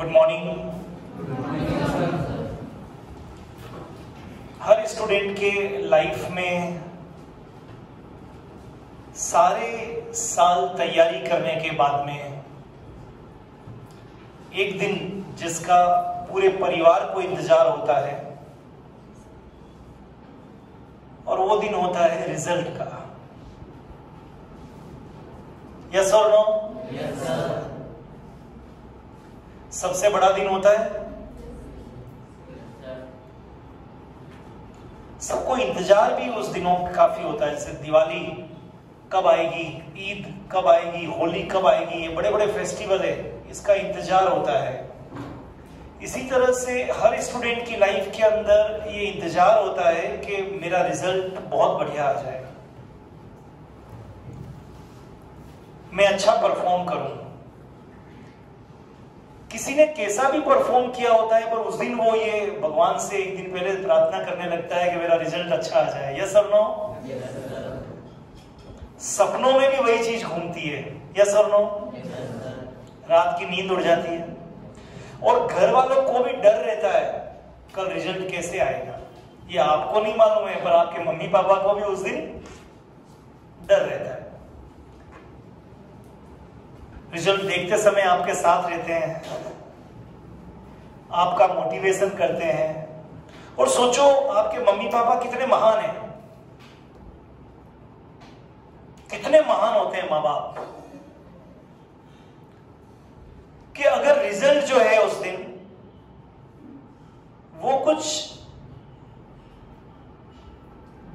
Good morning. हर student के life में सारे साल तैयारी करने के बाद में एक दिन जिसका पूरे परिवार को इंतजार होता है और वो दिन होता है रिजल्ट का। यस और नो? Yes sir. सबसे बड़ा दिन होता है। सबको इंतजार भी उस दिनों काफी होता है, जैसे दिवाली कब आएगी, ईद कब आएगी, होली कब आएगी, ये बड़े बड़े फेस्टिवल है, इसका इंतजार होता है। इसी तरह से हर स्टूडेंट की लाइफ के अंदर ये इंतजार होता है कि मेरा रिजल्ट बहुत बढ़िया आ जाए, मैं अच्छा परफॉर्म करूं। किसी ने कैसा भी परफॉर्म किया होता है, पर उस दिन वो ये भगवान से एक दिन पहले प्रार्थना करने लगता है कि मेरा रिजल्ट अच्छा आ जाए। यस और नो? सपनों में भी वही चीज घूमती है। यस और नो? रात की नींद उड़ जाती है और घर वालों को भी डर रहता है कल रिजल्ट कैसे आएगा। ये आपको नहीं मालूम है, पर आपके मम्मी पापा को भी उस दिन डर रहता है। रिजल्ट देखते समय आपके साथ रहते हैं, आपका मोटिवेशन करते हैं। और सोचो आपके मम्मी पापा कितने महान हैं, कितने महान होते हैं माँ बाप, कि अगर रिजल्ट जो है उस दिन वो कुछ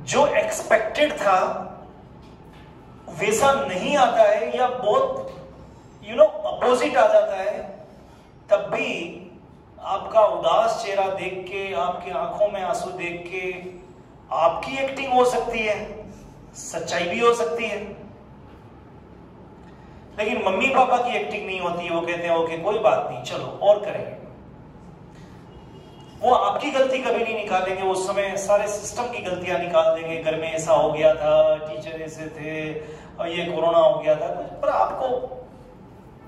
जो एक्सपेक्टेड था वैसा नहीं आता है या बहुत अपोजिट आ जाता है, तब भी आपका उदास चेहरा देख के, आपकी आंखों में आंसू देख के आपकी एक्टिंग हो सकती है, सच्चाई भी हो सकती है, लेकिन मम्मी पापा की एक्टिंग नहीं होती। वो कहते हैं ओके कोई बात नहीं, चलो और करेंगे। वो आपकी गलती कभी नहीं निकालेंगे, उस समय सारे सिस्टम की गलतियां निकाल देंगे। घर में ऐसा हो गया था, टीचर ऐसे थे, और ये कोरोना हो गया था, पर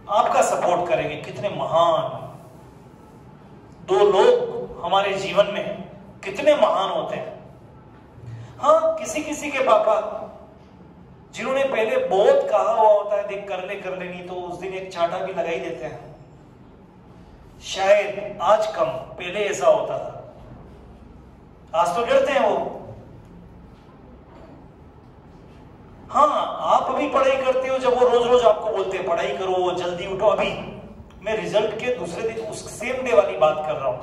आपका सपोर्ट करेंगे। कितने महान दो लोग हमारे जीवन में कितने महान होते हैं। हाँ, किसी किसी के पापा जिन्होंने पहले बहुत कहा हुआ होता है देख कर ले नहीं, तो उस दिन एक चांटा भी लगा ही देते हैं। शायद आज कम, पहले ऐसा होता था। आज तो डरते हैं वो। हाँ, आप अभी पढ़ाई करते हो, जब वो रोज रोज आपको बोलते हैं पढ़ाई करो, जल्दी उठो। अभी मैं रिजल्ट के दूसरे दिन, उस सेम डे वाली बात कर रहा हूं।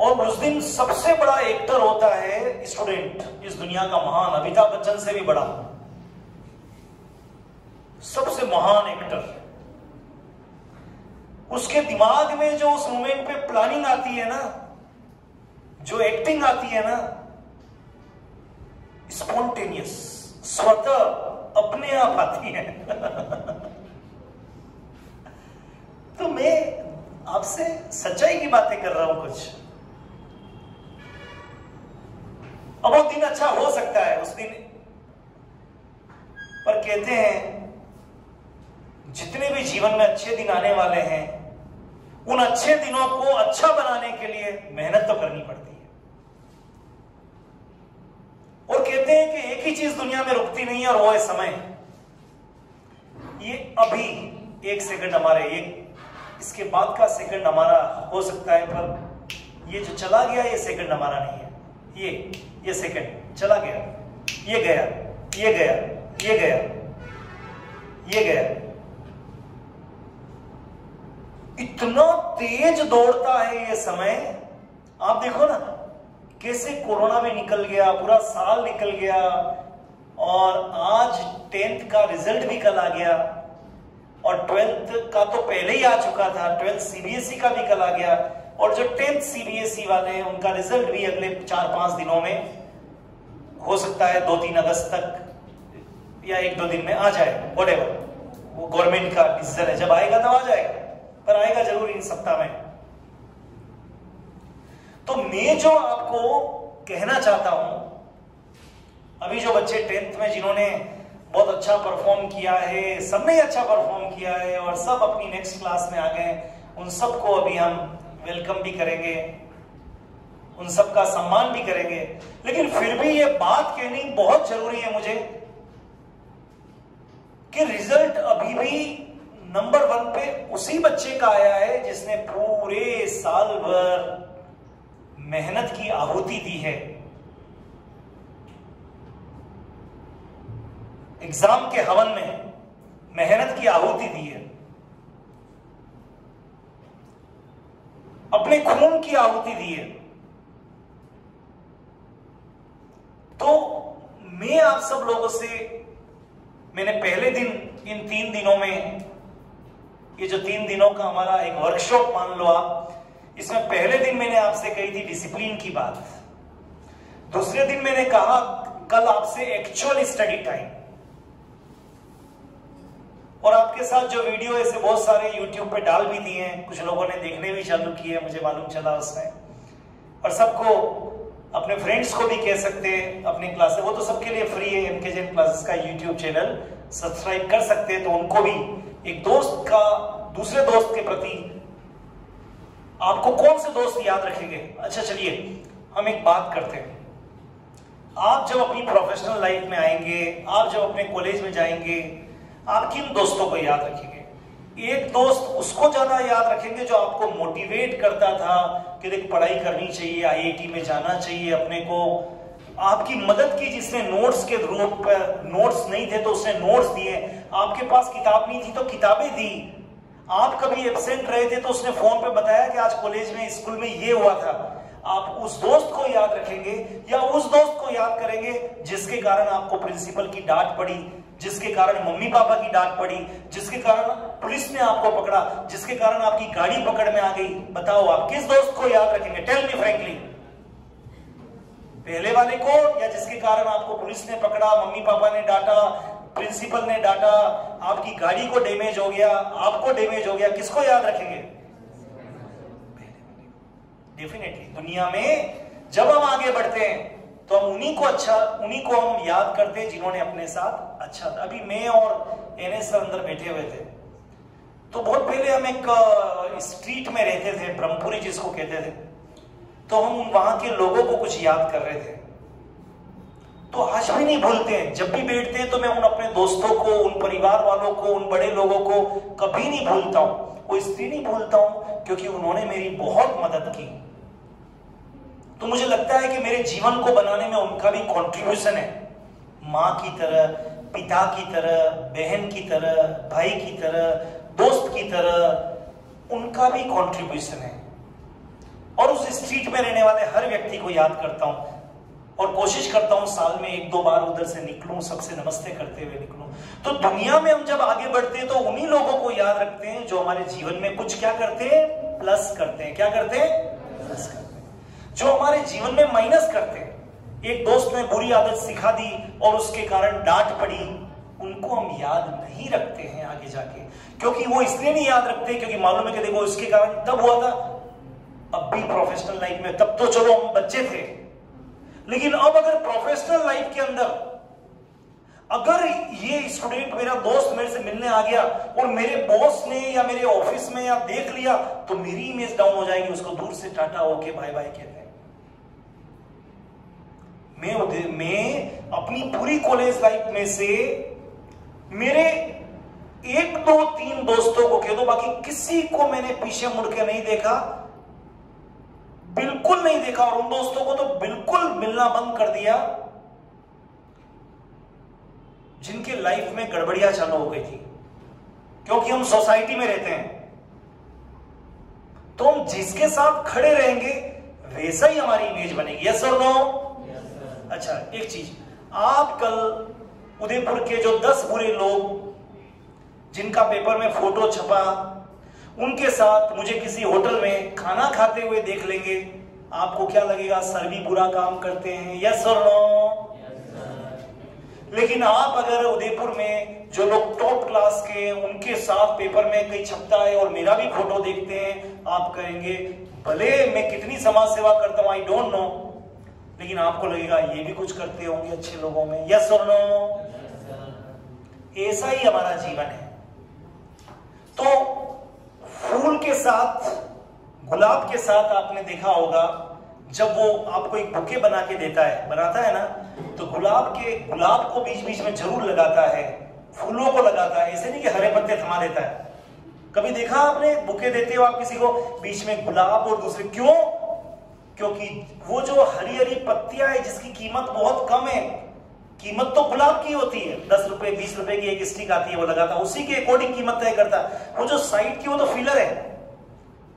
और उस दिन सबसे बड़ा एक्टर होता है स्टूडेंट, इस दुनिया का महान, अमिताभ बच्चन से भी बड़ा, सबसे महान एक्टर। उसके दिमाग में जो उस मोमेंट पे प्लानिंग आती है ना, जो एक्टिंग आती है ना, स्पॉन्टेनियस, स्वतः अपने आप आती है। तो मैं आपसे सच्चाई की बातें कर रहा हूं कुछ। अब वो दिन अच्छा हो सकता है उस दिन, पर कहते हैं जितने भी जीवन में अच्छे दिन आने वाले हैं, उन अच्छे दिनों को अच्छा बनाने के लिए मेहनत तो करनी पड़ती है। और कहते हैं कि एक ही चीज दुनिया में रुकती नहीं है, और वो है समय। ये अभी एक सेकंड हमारे, इसके बाद का सेकंड हमारा हो सकता है, पर ये जो चला गया ये सेकंड हमारा नहीं है। ये सेकंड चला गया, ये गया, ये गया, ये गया, ये गया। इतना तेज दौड़ता है ये समय। आप देखो ना कैसे कोरोना में निकल गया, पूरा साल निकल गया, और आज 10th का रिजल्ट भी कल आ गया, और 12th का तो पहले ही आ चुका था, 12th सीबीएसई का भी कल आ गया, और जो 10th सीबीएसई वाले हैं उनका रिजल्ट भी अगले 4-5 दिनों में हो सकता है, 2-3 अगस्त तक या 1-2 दिन में आ जाए, व्हाटएवर, वो गवर्नमेंट का डिसीजन है। जब आएगा तब आ जाएगा, पर आएगा जरूर इन सप्ताह में। तो मैं जो आपको कहना चाहता हूं, अभी जो बच्चे 10th में जिन्होंने बहुत अच्छा परफॉर्म किया है, सबने अच्छा परफॉर्म किया है और सब अपनी नेक्स्ट क्लास में आ गए। उन सबको अभी हम वेलकम भी करेंगे, उन सबका सम्मान भी करेंगे। लेकिन फिर भी ये बात कहनी बहुत जरूरी है मुझे कि रिजल्ट अभी भी नंबर 1 पे उसी बच्चे का आया है जिसने पूरे साल भर मेहनत की आहुति दी है, एग्जाम के हवन में मेहनत की आहुति दी है, अपने खून की आहुति दी है। तो मैं आप सब लोगों से, मैंने पहले दिन इन 3 दिनों में, ये जो 3 दिनों का हमारा एक वर्कशॉप मान लो आप, इसमें पहले दिन मैंने आपसे कही थी डिसिप्लिन की बात, दूसरे दिन मैंने कहा कल आपसे एक्चुअल स्टडी टाइम, और आपके साथ जो वीडियो ऐसे बहुत सारे YouTube पे डाल भी दिए हैं, कुछ लोगों ने देखने भी चालू किए, मुझे मालूम चला उसमें, और सबको अपने फ्रेंड्स को भी कह सकते हैं अपनी क्लासेस, वो तो सबके लिए फ्री है, MK जैन क्लासेस का YouTube चैनल सब्सक्राइब कर सकते हैं, तो उनको भी एक दोस्त का दूसरे दोस्त के प्रति, आपको कौन से दोस्त याद रखेंगे? अच्छा चलिए हम एक बात करते हैं, आप जब अपनी प्रोफेशनल लाइफ में आएंगे, आप जब अपने कॉलेज में जाएंगे, आप किन दोस्तों को याद रखेंगे? एक दोस्त उसको ज्यादा याद रखेंगे जो आपको मोटिवेट करता था कि देख पढ़ाई करनी चाहिए, IIT में जाना चाहिए अपने को, आपकी मदद की, जिसने नोट्स के रूप पर, नोट्स नहीं थे तो उसने नोट्स दिए, आपके पास किताब नहीं थी तो किताबें दी, आप कभी एब्सेंट रहे थे तो उसने फोन पे बताया कि आज कॉलेज में, स्कूल में ये हुआ था। आप उस दोस्त को याद रखेंगे या उस दोस्त को याद करेंगे जिसके कारण आपको प्रिंसिपल की डांट पड़ी, जिसके कारण मम्मी पापा की डांट पड़ी, जिसके कारण पुलिस ने आपको पकड़ा, जिसके कारण आपकी गाड़ी पकड़ में आ गई? बताओ आप किस दोस्त को याद रखेंगे? टेल मी फ्रैंकली, पहले वाले को या जिसके कारण आपको पुलिस ने पकड़ा, मम्मी पापा ने डांटा, प्रिंसिपल ने डांटा, आपकी गाड़ी को डैमेज हो गया, आपको डैमेज हो गया, किसको याद रखेंगे? डेफिनेटली दुनिया में जब हम आगे बढ़ते हैं तो हम उन्हीं को हम याद करते हैं जिन्होंने अपने साथ अच्छा था। अभी मैं और NS सर अंदर बैठे हुए थे, तो बहुत पहले हम एक स्ट्रीट में रहते थे, ब्रह्मपुरी जिसको कहते थे, तो हम वहां के लोगों को कुछ याद कर रहे थे, तो आज भी नहीं भूलते हैं। जब भी बैठते हैं तो मैं उन अपने दोस्तों को, उन परिवार वालों को, उन बड़े लोगों को कभी नहीं भूलता हूं। वो इसलिए नहीं भूलता हूं क्योंकि उन्होंने मेरी बहुत मदद की, तो मुझे लगता है कि मेरे जीवन को बनाने में उनका भी कंट्रीब्यूशन है। माँ की तरह, पिता की तरह, बहन की तरह, भाई की तरह, दोस्त की तरह उनका भी कंट्रीब्यूशन है। और उस स्ट्रीट में रहने वाले हर व्यक्ति को याद करता हूं और कोशिश करता हूं साल में 1-2 बार उधर से निकलूं, सबसे नमस्ते करते हुए निकलूं। तो दुनिया में हम जब आगे बढ़ते हैं तो उन्हीं लोगों को याद रखते हैं जो हमारे जीवन में कुछ क्या करते हैं? प्लस करते हैं। क्या करते हैं? प्लस करते हैं। जो हमारे जीवन में माइनस करते हैं। एक दोस्त ने बुरी आदत सिखा दी और उसके कारण डांट पड़ी, उनको हम याद नहीं रखते हैं आगे जाके, क्योंकि वो इसलिए नहीं याद रखते क्योंकि मालूम है कि देखो इसके कारण तब हुआ था। अब भी प्रोफेशनल लाइफ में, तब तो चलो हम बच्चे थे, लेकिन अब अगर प्रोफेशनल लाइफ के अंदर अगर ये स्टूडेंट, मेरा दोस्त मेरे से मिलने आ गया और मेरे बॉस ने या मेरे ऑफिस में या देख लिया तो मेरी इमेज डाउन हो जाएगी, उसको दूर से टाटा ओके बाय बाय कहते हैं। मैं अपनी पूरी कॉलेज लाइफ में से मेरे 1, 2, 3 दोस्तों को कह दो, बाकी किसी को मैंने पीछे मुड़ के नहीं देखा, बिल्कुल नहीं देखा, और उन दोस्तों को तो बिल्कुल मिलना बंद कर दिया जिनके लाइफ में गड़बड़ियां चालू हो गई थी। क्योंकि हम सोसाइटी में रहते हैं तो हम जिसके साथ खड़े रहेंगे वैसा ही हमारी इमेज बनेगी। यस और नो? अच्छा, एक चीज, आप कल उदयपुर के जो 10 बुरे लोग जिनका पेपर में फोटो छपा, उनके साथ मुझे किसी होटल में खाना खाते हुए देख लेंगे, आपको क्या लगेगा? सर भी बुरा काम करते हैं। यस और नो? लेकिन आप अगर उदयपुर में जो लोग टॉप क्लास के, उनके साथ पेपर में कहीं छपता है और मेरा भी फोटो देखते हैं, आप कहेंगे भले मैं कितनी समाज सेवा करता हूं, आई डोंट नो, लेकिन आपको लगेगा ये भी कुछ करते होंगे अच्छे लोगों में। यस और नो? ऐसा ही हमारा जीवन है। तो फूल के साथ, गुलाब के साथ आपने देखा होगा, जब वो आपको एक बुके बना के बनाता है ना, तो गुलाब को बीच बीच में जरूर लगाता है, फूलों को लगाता है, ऐसे नहीं कि हरे पत्ते थमा देता है। कभी देखा आपने बुके देते हो आप किसी को, बीच में गुलाब और दूसरे, क्यों? क्योंकि वो जो हरी हरी पत्तियां है जिसकी कीमत बहुत कम है, कीमत तो गुलाब की होती है, 10 रुपए 20 रुपए की एक स्टिक आती है, वो लगाता, उसी के अकॉर्डिंग कीमत तय करता। वो जो साइड की वो तो फिलर है,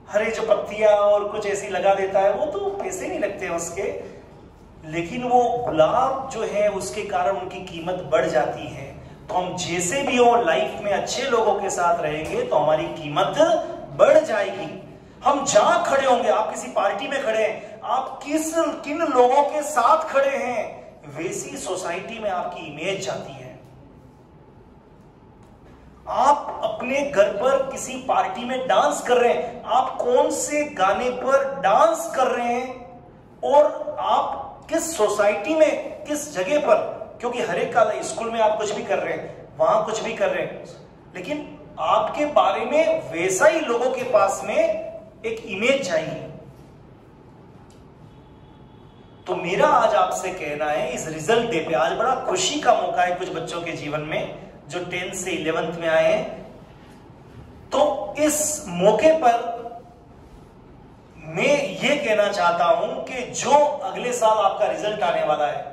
हरे जो पत्तियां और कुछ ऐसी लगा देता है, वो तो पैसे नहीं लगते उसके, लेकिन वो गुलाब जो है उसके कारण उनकी कीमत बढ़ जाती है। तो हम जैसे भी हो लाइफ में अच्छे लोगों के साथ रहेंगे तो हमारी कीमत बढ़ जाएगी। हम जहां खड़े होंगे, आप किसी पार्टी में खड़े हैं, आप किन लोगों के साथ खड़े हैं, वैसी सोसाइटी में आपकी इमेज जाती है। आप अपने घर पर किसी पार्टी में डांस कर रहे हैं, आप कौन से गाने पर डांस कर रहे हैं और आप किस सोसाइटी में, किस जगह पर, क्योंकि हर एक का स्कूल में आप कुछ भी कर रहे हैं, वहां कुछ भी कर रहे हैं, लेकिन आपके बारे में वैसा ही लोगों के पास में एक इमेज चाहिए। तो मेरा आज आपसे कहना है, इस रिजल्ट डे पे, आज बड़ा खुशी का मौका है कुछ बच्चों के जीवन में जो 10th से 11th में आए हैं, तो इस मौके पर मैं ये कहना चाहता हूं कि जो अगले साल आपका रिजल्ट आने वाला है,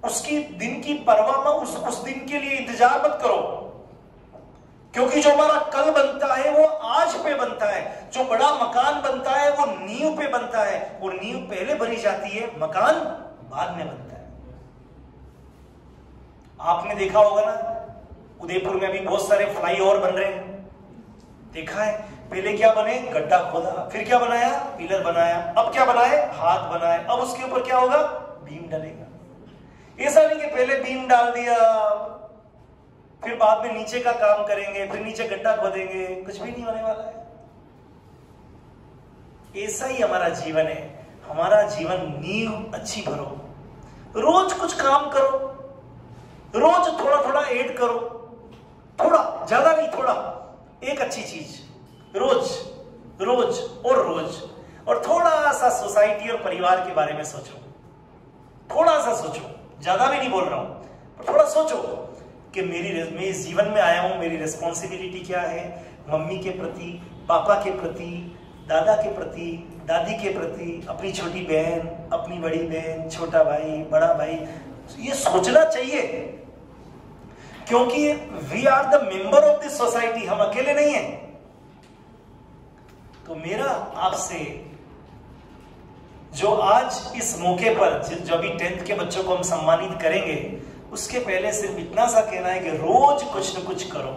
उसकी दिन की परवाह में, उस दिन के लिए इंतजार मत करो, क्योंकि जो हमारा कल बनता है वो आज पे बनता है। जो बड़ा मकान बनता है वो नींव पे बनता है, और नींव पहले भरी जाती है, मकान बाद में बनता है। आपने देखा होगा ना, उदयपुर में अभी बहुत सारे फ्लाईओवर बन रहे हैं, देखा है। पहले क्या बने, गड्ढा खोदा, फिर क्या बनाया, पिलर बनाया, अब क्या बनाए, हाथ बनाए, अब उसके ऊपर क्या होगा, बीम डलेगा। ऐसा नहीं कि पहले बीम डाल दिया फिर बाद में नीचे का काम करेंगे, फिर नीचे गड्ढा खोदेंगे, कुछ भी नहीं होने वाला है। ऐसा ही हमारा जीवन है। हमारा जीवन नींव अच्छी भरो, रोज कुछ काम करो, रोज थोड़ा थोड़ा ऐड करो, थोड़ा ज्यादा नहीं, थोड़ा एक अच्छी चीज रोज रोज और रोज, और थोड़ा सा सोसाइटी और परिवार के बारे में सोचो, थोड़ा सा सोचो, ज्यादा भी नहीं बोल रहा हूं, पर थोड़ा सोचो कि मैं इस जीवन में आया हूं, मेरी रिस्पॉन्सिबिलिटी क्या है, मम्मी के प्रति, पापा के प्रति, दादा के प्रति, दादी के प्रति, अपनी छोटी बहन, अपनी बड़ी बहन, छोटा भाई, बड़ा भाई, ये सोचना चाहिए, क्योंकि we are the member of this society, हम अकेले नहीं हैं। तो मेरा आपसे, जो आज इस मौके पर, जो अभी 10th के बच्चों को हम सम्मानित करेंगे, उसके पहले सिर्फ इतना सा कहना है कि रोज कुछ न कुछ करो।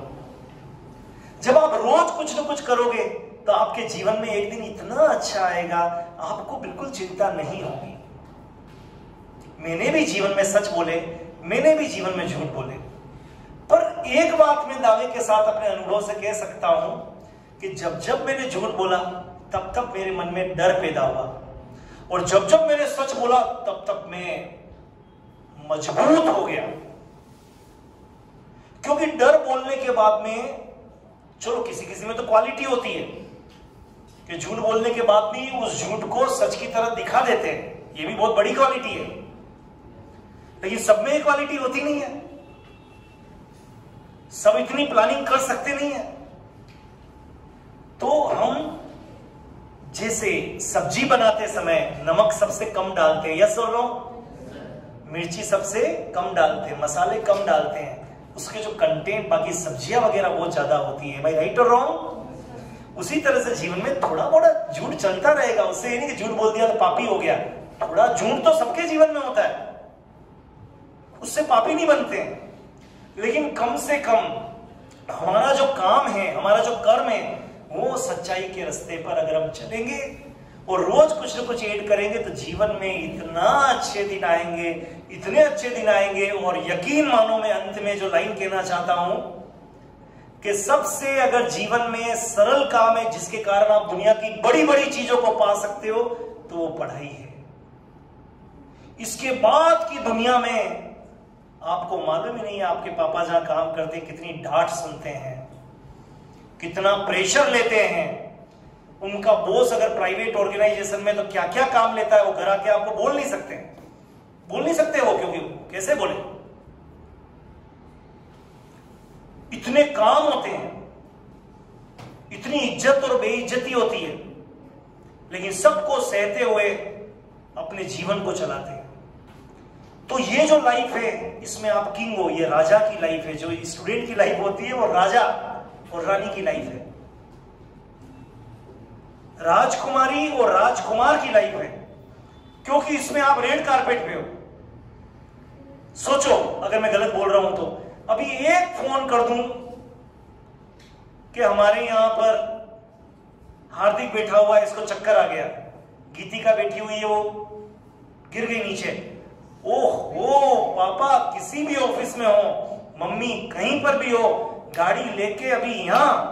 जब आप रोज कुछ न कुछ करोगे तो आपके जीवन में एक दिन इतना अच्छा आएगा, आपको बिल्कुल चिंता नहीं होगी। मैंने भी जीवन में सच बोले, मैंने भी जीवन में झूठ बोले, पर एक बात मैं दावे के साथ अपने अनुभव से कह सकता हूं कि जब जब मैंने झूठ बोला तब तब मेरे मन में डर पैदा हुआ, और जब जब मैंने सच बोला तब तब मैं मजबूत हो गया। क्योंकि डर बोलने के बाद में, चलो किसी किसी में तो क्वालिटी होती है कि झूठ बोलने के बाद भी उस झूठ को सच की तरह दिखा देते हैं, ये भी बहुत बड़ी क्वालिटी है, लेकिन सब में ये क्वालिटी होती नहीं है, सब इतनी प्लानिंग कर सकते नहीं है। तो हम जैसे सब्जी बनाते समय नमक सबसे कम डालते हैं, यस और नो, मिर्ची सबसे कम डालते हैं, मसाले कम डालते हैं, उसके जो कंटेंट बाकी सब्जियां वगैरह बहुत ज्यादा होती है, भाई राइट और रॉन्ग। उसी तरह से जीवन में थोड़ा बड़ा झूठ चलता रहेगा, उससे ये नहीं कि झूठ बोल दिया तो पापी हो गया, थोड़ा झूठ तो सबके जीवन में होता है, उससे पापी नहीं बनते हैं, लेकिन कम से कम हमारा जो काम है, हमारा जो कर्म है, वो सच्चाई के रास्ते पर अगर हम चलेंगे और रोज कुछ न कुछ ऐड करेंगे तो जीवन में इतना अच्छे दिन आएंगे, इतने अच्छे दिन आएंगे। और यकीन मानो, मैं अंत में जो लाइन कहना चाहता हूं कि सबसे अगर जीवन में सरल काम है जिसके कारण आप दुनिया की बड़ी बड़ी चीजों को पा सकते हो, तो वो पढ़ाई है। इसके बाद की दुनिया में आपको मालूम ही नहीं है आपके पापा जहां काम करते हैं कितनी डांट सुनते हैं, कितना प्रेशर लेते हैं। उनका बॉस अगर प्राइवेट ऑर्गेनाइजेशन में तो क्या क्या काम लेता है, वो घर आके आपको बोल नहीं सकते वो, क्योंकि कैसे बोले, इतने काम होते हैं, इतनी इज्जत और बेइज्जती होती है, लेकिन सबको सहते हुए अपने जीवन को चलाते हैं। तो ये जो लाइफ है इसमें आप किंग हो, ये राजा की लाइफ है। जो स्टूडेंट की लाइफ होती है वो राजा और रानी की लाइफ है, राजकुमारी और राजकुमार की लाइफ है, क्योंकि इसमें आप रेड कारपेट पे हो। सोचो अगर मैं गलत बोल रहा हूं तो अभी एक फोन कर दूं कि हमारे यहां पर हार्दिक बैठा हुआ है, इसको चक्कर आ गया, गीतिका बैठी हुई है, वो गिर गई नीचे, ओहो पापा किसी भी ऑफिस में हो, मम्मी कहीं पर भी हो, गाड़ी लेके अभी यहां,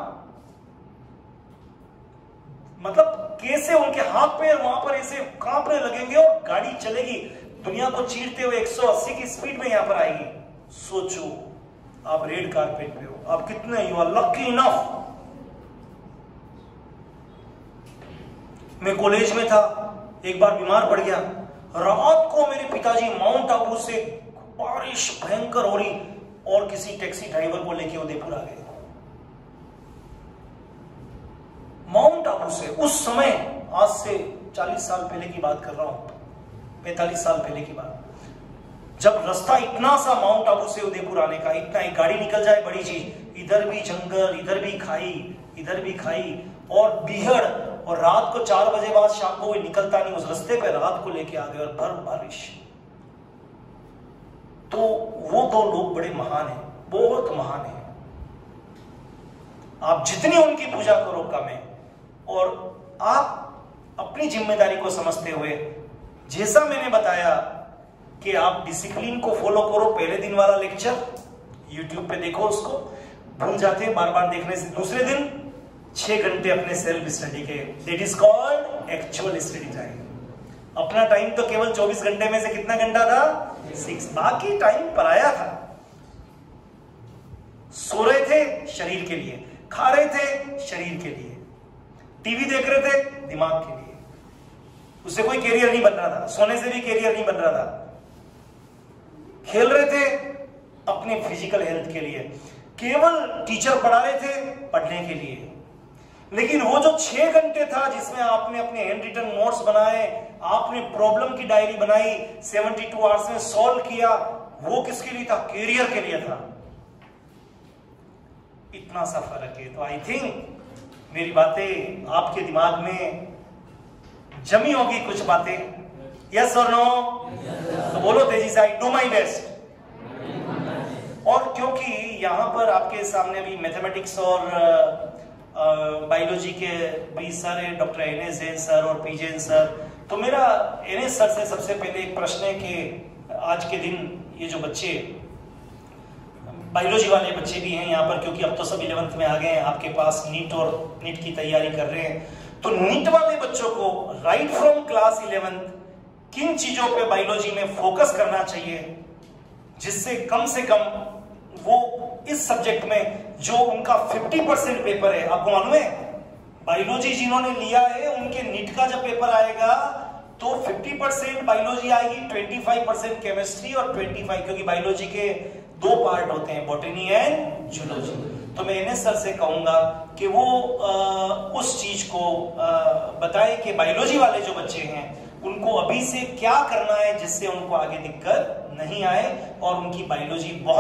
मतलब कैसे उनके हाथ पैर वहां पर ऐसे कांपने लगेंगे और गाड़ी चलेगी, दुनिया को चीरते हुए 180 की स्पीड में यहां पर आएगी। सोचो आप रेड कारपेट पे हो, आप कितने यू आर लकी इनफ। मैं कॉलेज में था, एक बार बीमार पड़ गया, रात को मेरे पिताजी माउंट आबू से, बारिश भयंकर हो रही, और किसी टैक्सी ड्राइवर को लेके उदयपुर आ गए, माउंट आबू से। उस समय आज से 40 साल पहले की बात कर रहा हूं, 45 साल पहले की बात, जब रास्ता इतना सा माउंट आबू से उदयपुर आने का, इतना एक गाड़ी निकल जाए बड़ी चीज, इधर भी जंगल, इधर भी खाई और बीहड़, और रात को 4 बजे बाद शाम को कोई निकलता नहीं उस रास्ते पे, रात को लेके आ गए और बर्फ बारिश। तो वो 2 लोग बड़े महान हैं, बहुत महान हैं। आप जितनी उनकी पूजा करो कम है, और आप अपनी जिम्मेदारी को समझते हुए, जैसा मैंने बताया कि आप डिसिप्लिन को फॉलो करो। पहले दिन वाला लेक्चर यूट्यूब पे देखो, उसको भूल जाते हैं बार बार देखने से। दूसरे दिन 6 घंटे अपने सेल्फ स्टडी के, that is called actual study time. अपना टाइम तो केवल 24 घंटे में से कितना घंटा था? 6। बाकी टाइम पराया था। सो रहे थे शरीर के लिए, खा रहे थे शरीर के लिए, टीवी देख रहे थे दिमाग के लिए। उससे कोई कैरियर नहीं बन रहा था, सोने से भी कैरियर नहीं बन रहा था। खेल रहे थे अपने फिजिकल हेल्थ के लिए, केवल टीचर पढ़ा रहे थे पढ़ने के लिए। लेकिन वो जो 6 घंटे था जिसमें आपने अपने हैंड रिटन नोट्स बनाए, आपने प्रॉब्लम की डायरी बनाई, 72 आवर्स में सॉल्व किया, वो किसके लिए था? कैरियर के लिए था। इतना सा फर्क है। तो आई थिंक मेरी बातें आपके दिमाग में जमी होगी कुछ बातें। यस और नो? तो बोलो तेजी से, आई डू माई बेस्ट। और क्योंकि यहां पर आपके सामने अभी मैथमेटिक्स और बायोलॉजी के भी सर है, डॉक्टर एनएस जैन सर और पी जैन सर, तो मेरा एनएस सर से सबसे पहले एक प्रश्न है कि आज के दिन ये जो बच्चे, बायोलॉजी वाले बच्चे भी हैं यहाँ पर, क्योंकि अब तो सब 11th में आ गए हैं आपके पास, नीट और नीट की तैयारी कर रहे हैं, तो नीट वाले बच्चों को राइट फ्रॉम क्लास 11th किन चीजों पे बायोलॉजी में फोकस करना चाहिए, जिससे कम से कम वो इस सब्जेक्ट में जो उनका 50% पेपर है, आपको मालूम है बायोलॉजी जिन्होंने लिया है उनके नीट का जब पेपर आएगा तो 50% बायोलॉजी आएगी, 25% केमिस्ट्री और 25, क्योंकि बायोलॉजी के 2 पार्ट होते हैं, बॉटनी एंड जूलॉजी। तो मैं एनएस सर से कहूंगा कि वो उस चीज को बताए कि बायोलॉजी वाले जो बच्चे हैं उनको अभी से क्या करना है जिससे उनको आगे दिक्कत नहीं आए और उनकी बायोलॉजी बहुत